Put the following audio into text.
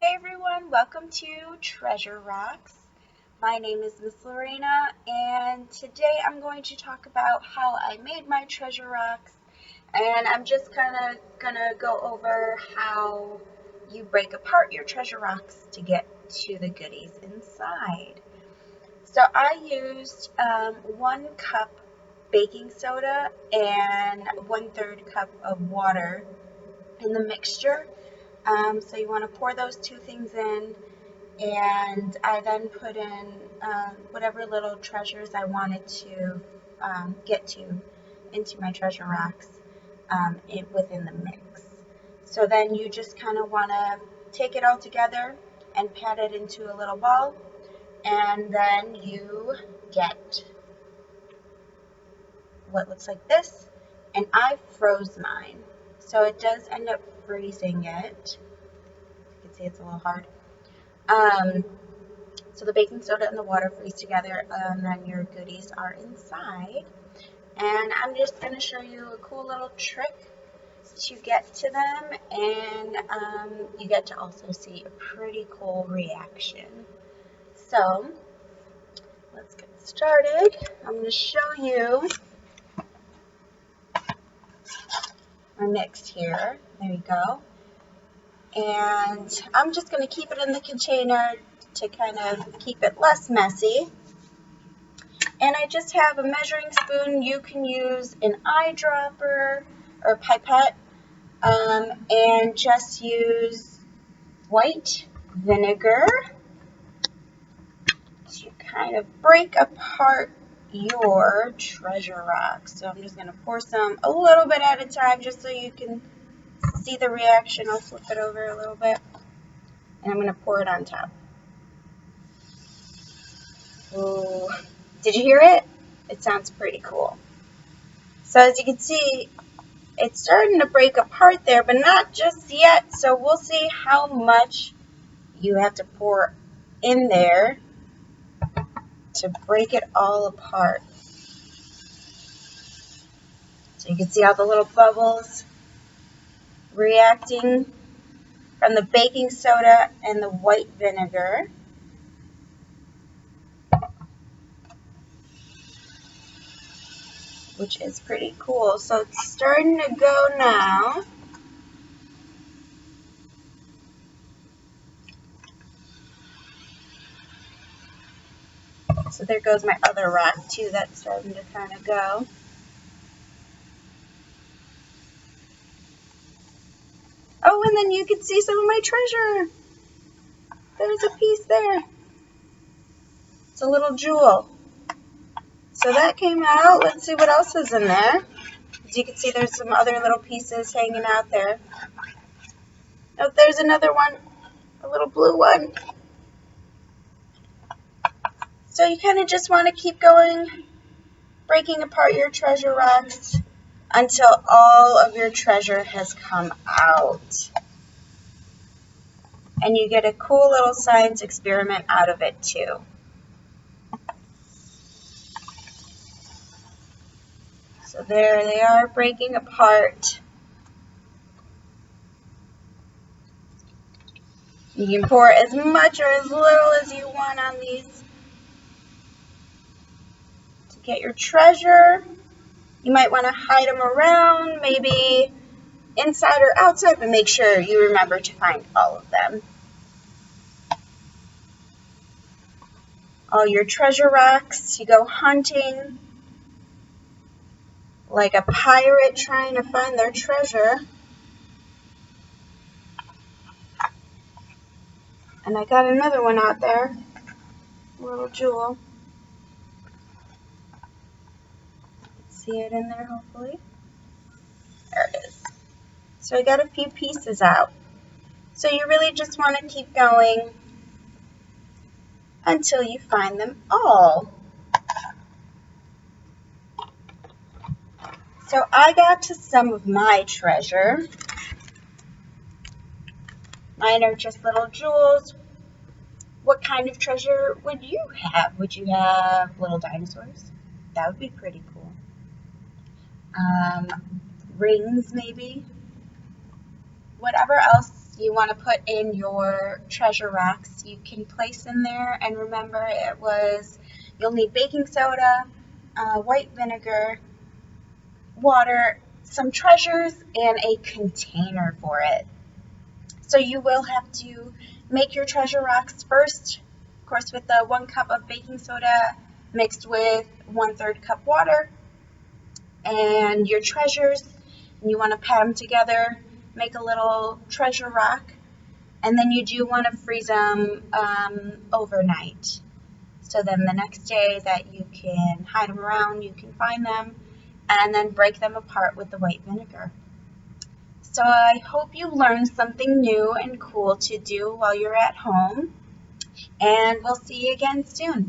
Hey everyone, welcome to Treasure Rocks. My name is Miss Lorena, and today I'm going to talk about how I made my treasure rocks. And I'm just kind of gonna go over how you break apart your treasure rocks to get to the goodies inside. So I used 1 cup baking soda and 1/3 cup of water in the mixture. So you want to pour those two things in, and I then put in whatever little treasures I wanted to get to into my treasure rocks within the mix. So then you just kind of want to take it all together and pat it into a little ball, and then you get what looks like this. And I froze mine, so it does end up freezing it. You can see it's a little hard. Um, So the baking soda and the water freeze together, and then your goodies are inside. And I'm just going to show you a cool little trick to get to them, and you get to also see a pretty cool reaction. So let's get started. I'm going to show you my mix here. There you go. And I'm just going to keep it in the container to kind of keep it less messy. And I just have a measuring spoon. You can use an eyedropper or a pipette, and just use white vinegar to kind of break apart your treasure rock. So I'm just going to pour some a little bit at a time just so you can see the reaction. I'll flip it over a little bit, and I'm going to pour it on top. Ooh, did you hear it? It sounds pretty cool. So as you can see, it's starting to break apart there, but not just yet. So we'll see how much you have to pour in there to break it all apart. So you can see all the little bubbles reacting from the baking soda and the white vinegar. Which is pretty cool. So it's starting to go now. So there goes my other rock too. That's starting to kind of go. Oh, and then you can see some of my treasure. There's a piece there. It's a little jewel. So that came out. Let's see what else is in there. As you can see, there's some other little pieces hanging out there. Oh, there's another one, a little blue one. So you kind of just want to keep going, breaking apart your treasure rocks until all of your treasure has come out. And you get a cool little science experiment out of it too. So there they are, breaking apart. You can pour as much or as little as you want on these to get your treasure. You might want to hide them around, maybe inside or outside, but make sure you remember to find all of them. All your treasure rocks, you go hunting like a pirate trying to find their treasure. And I got another one out there, a little jewel. See it in there, hopefully. There it is. So I got a few pieces out. So you really just want to keep going until you find them all. So I got to some of my treasure. Mine are just little jewels. What kind of treasure would you have? Would you have little dinosaurs? That would be pretty cool. Rings maybe. Whatever else you want to put in your treasure rocks. You can place in there, and remember you'll need baking soda, white vinegar, water, some treasures, and a container for it. So you will have to make your treasure rocks first, of course, with the 1 cup of baking soda mixed with 1/3 cup water, and your treasures, and you want to pat them together, make a little treasure rock, and then you do want to freeze them overnight. So then the next day that you can hide them around, you can find them, and then break them apart with the white vinegar. So I hope you learned something new and cool to do while you're at home, and we'll see you again soon.